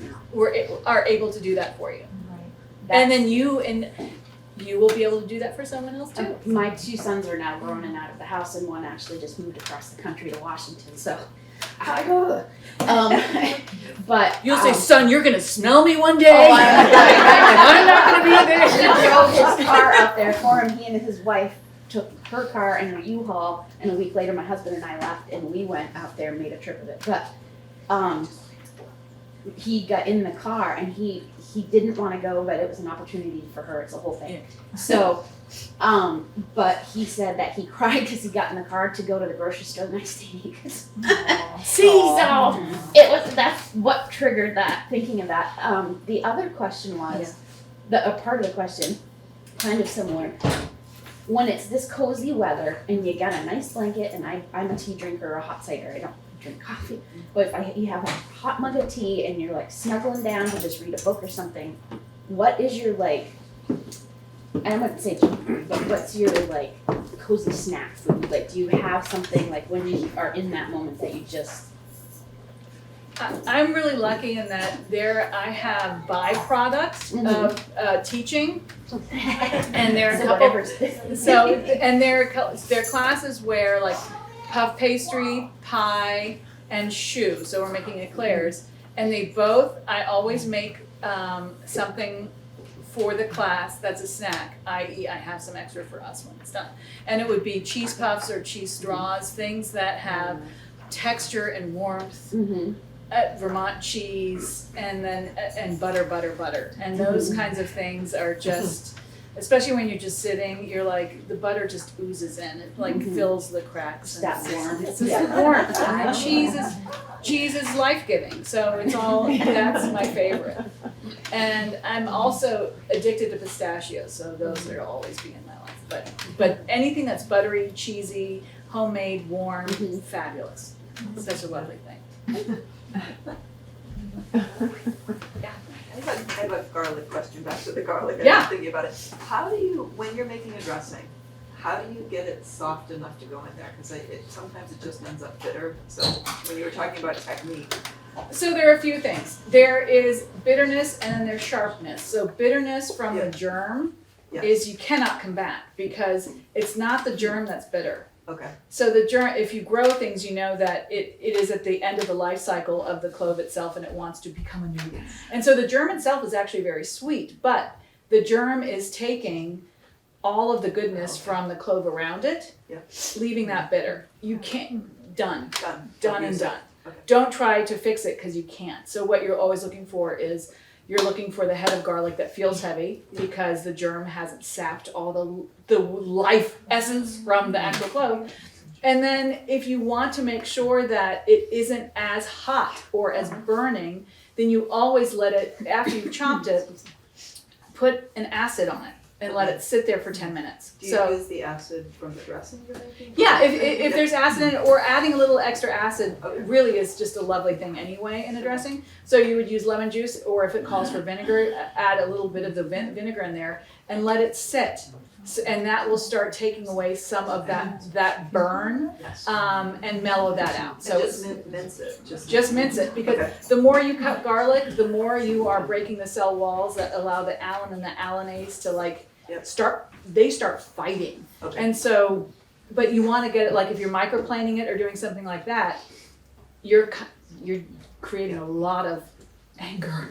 are able to do that for you. And then you will be able to do that for someone else too. My two sons are now grown and out of the house, and one actually just moved across the country to Washington. So, but you'll say, "Son, you're gonna smell me one day." I'm not gonna be there. He drove his car out there for him. He and his wife took her car and her U-Haul, and a week later my husband and I left and we went out there and made a trip of it. But he got in the car and he didn't want to go, but it was an opportunity for her. It's a whole thing. So, but he said that he cried because he got in the car to go to the grocery store the next day. So that's what triggered that, thinking of that. The other question was, a part of the question, kind of similar. When it's this cozy weather and you got a nice blanket, and I'm a tea drinker or a hot cider, I don't drink coffee, but if you have a hot mug of tea and you're like snuggling down to just read a book or something, what is your like, I wouldn't say comfort, but what's your like cozy snack food? Like, do you have something like when you are in that moment that you just... I'm really lucky in that I have byproducts of teaching, and there are a couple. There are classes where like puff pastry, pie, and choux. So we're making eclairs, and I always make something for the class that's a snack, i.e. I have some extra for us when it's done. And it would be cheese puffs or cheese straws, things that have texture and warmth. Vermont cheese, and then and butter, and those kinds of things are just, especially when you're just sitting, you're like, the butter just oozes in, it like fills the cracks. That warmth. It's just warmth. And cheese is life-giving, so it's all, that's my favorite. And I'm also addicted to pistachios, so those will always be in my life. But anything that's buttery, cheesy, homemade, warm, fabulous. Such a lovely thing. I have a garlic question, back to the garlic. Yeah. I'm thinking about it. How do you, when you're making a dressing, how do you get it soft enough to go in there? Because sometimes it just ends up bitter. So when you were talking about technique. So there are a few things. There is bitterness and then there's sharpness. So bitterness from the germ is you cannot combat, because it's not the germ that's bitter. Okay. So the germ, if you grow things, you know that it is at the end of the life cycle of the clove itself, and it wants to become a new. And so the germ itself is actually very sweet, but the germ is taking all of the goodness from the clove around it, leaving that bitter. You can't, done. Okay. Don't try to fix it, because you can't. So what you're always looking for is, you're looking for the head of garlic that feels heavy, because the germ hasn't sapped all the life essence from the actual clove. And then if you want to make sure that it isn't as hot or as burning, then you always let it, after you've chopped it, put an acid on it and let it sit there for 10 minutes. Do you use the acid from the dressing you're making? Yeah, if there's acid in it, or adding a little extra acid really is just a lovely thing anyway in a dressing. So you would use lemon juice, or if it calls for vinegar, add a little bit of the vinegar in there and let it sit. And that will start taking away some of that burn, and mellow that out. So just mince it. Just mince it, because the more you cut garlic, the more you are breaking the cell walls that allow the alum and the allanase to start fighting. And so, but you want to get it, like if you're microplaning it or doing something like that, you're creating a lot of anger.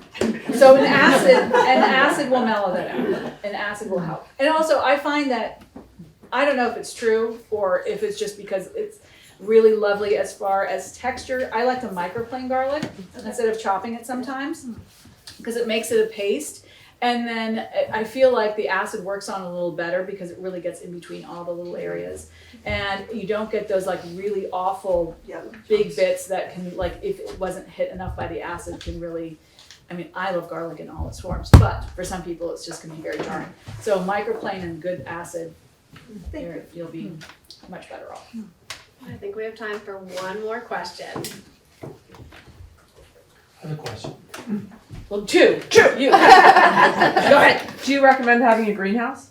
So an acid will mellow that out. An acid will help. And also I find that, I don't know if it's true or if it's just because it's really lovely as far as texture. I like to microplane garlic instead of chopping it sometimes, because it makes it a paste. And then I feel like the acid works on a little better, because it really gets in between all the little areas. And you don't get those like really awful big bits that can, like if it wasn't hit enough by the acid, can really, I mean, I love garlic in all its forms, but for some people it's just gonna be very jarring. So microplane and good acid, you'll be much better off. I think we have time for one more question. I have a question. Well, two. You. Go ahead. Do you recommend having a greenhouse?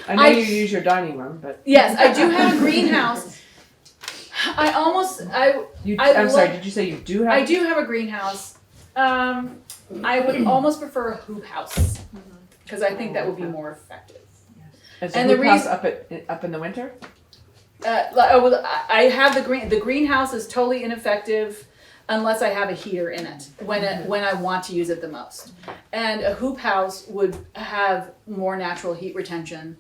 I know you use your dining room, but yes, I do have a greenhouse. I'm sorry. Did you say you do have? I do have a greenhouse. I would almost prefer a hoop house, because I think that would be more effective. Is the hoop house up in the winter? I have the greenhouse is totally ineffective unless I have a heater in it when I want to use it the most. And a hoop house would have more natural heat retention,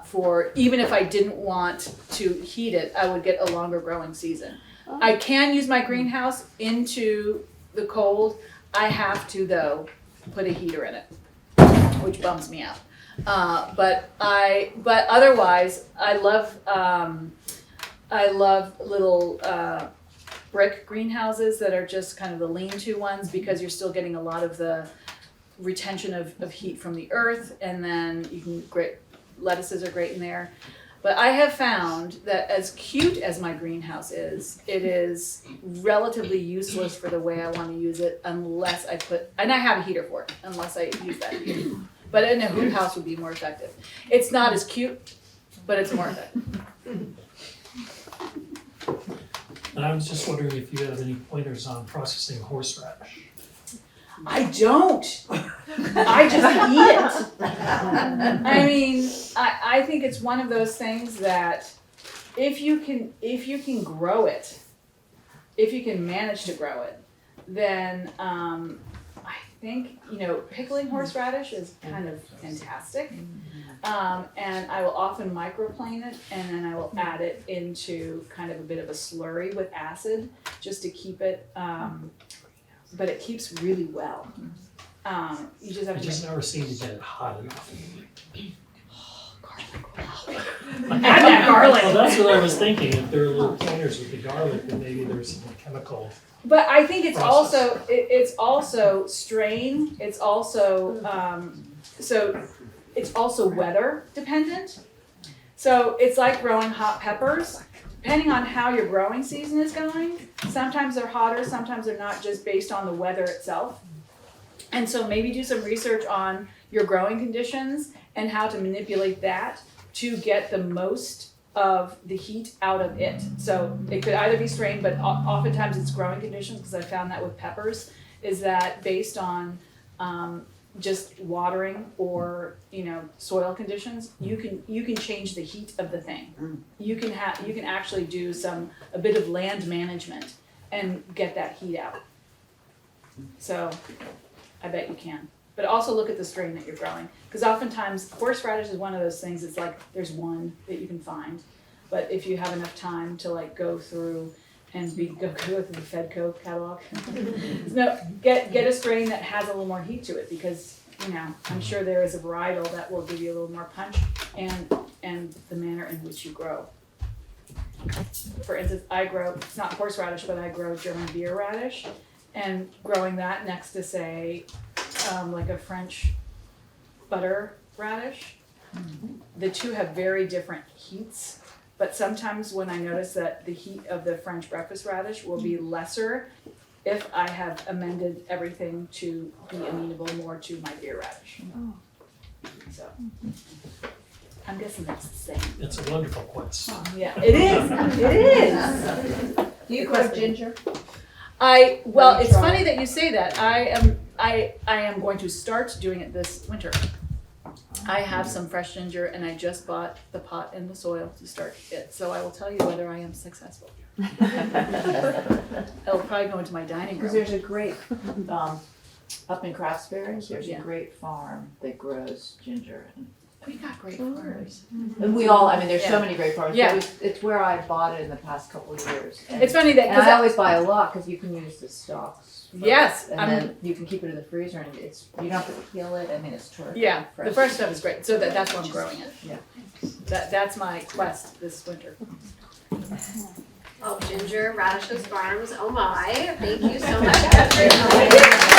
for, even if I didn't want to heat it, I would get a longer growing season. I can use my greenhouse into the cold. I have to, though, put a heater in it, which bums me out. But otherwise, I love little brick greenhouses that are just kind of the lean-to ones, because you're still getting a lot of the retention of heat from the earth, and then you can lettuces are great in there. But I have found that as cute as my greenhouse is, it is relatively useless for the way I want to use it unless I and I have a heater for it, unless I use that heater. But in a hoop house would be more effective. It's not as cute, but it's more effective. And I was just wondering if you have any pointers on processing horseradish. I don't. I just eat it. I mean, I think it's one of those things that if you can grow it, if you can manage to grow it, then I think, pickling horseradish is kind of fantastic. And I will often microplane it, and then I will add it into kind of a bit of a slurry with acid just to keep it, but it keeps really well. You just have I to. just never seem to get it hot enough. Add that garlic. Well, that's what I was thinking. If there are little pointers with the garlic, then maybe there's some chemical. But I think it's process. also it's also strain. It's also it's also weather dependent. So it's like growing hot peppers. Depending on how your growing season is going, sometimes they're hotter, sometimes they're not, just based on the weather itself. And so maybe do some research on your growing conditions and how to manipulate that to get the most of the heat out of it. So it could either be strain, but oftentimes it's growing conditions, because I found that with peppers, is that based on just watering or soil conditions, you can change the heat of the thing. You can actually do a bit of land management and get that heat out. So I bet you can. But also look at the strain that you're growing, because oftentimes horseradish is one of those things. It's like there's one that you can find, but if you have enough time to go through and go through the Fedco catalog, get a strain that has a little more heat to it, because I'm sure there is a varietal that will give you a little more punch and the manner in which you grow. For instance, I grow, it's not horseradish, but I grow German beer radish, and growing that next to, say, like a French butter radish, the two have very different heats. But sometimes when I notice that the heat of the French breakfast radish will be lesser if I have amended everything to be amenable more to my beer radish. So I'm guessing that's the same. It's a wonderful quest. Yeah, it is. It is. Do you grow ginger? Well, it's funny that you say that. I am going to start doing it this winter. I have some fresh ginger, and I just bought the pot and the soil to start it. So I will tell you whether I am successful. It'll probably go into my dining room. Because there's a great, up in Craftsbury, there's a great farm that grows ginger. We got great farmers. And we all, there's so many great farmers. Yeah. It's where I bought it in the past couple of years. And, It's funny that, and I always buy a lot because you can use the stalks. Yes, And then you can keep it in the freezer, and you don't have to peel it. It's terrific. yeah, fresh. the fresh stuff is great. So that's why I'm growing it. Yeah. That's my quest this winter. Oh, Ginger, Radishes Farms, oh my, thank you so much, Catherine.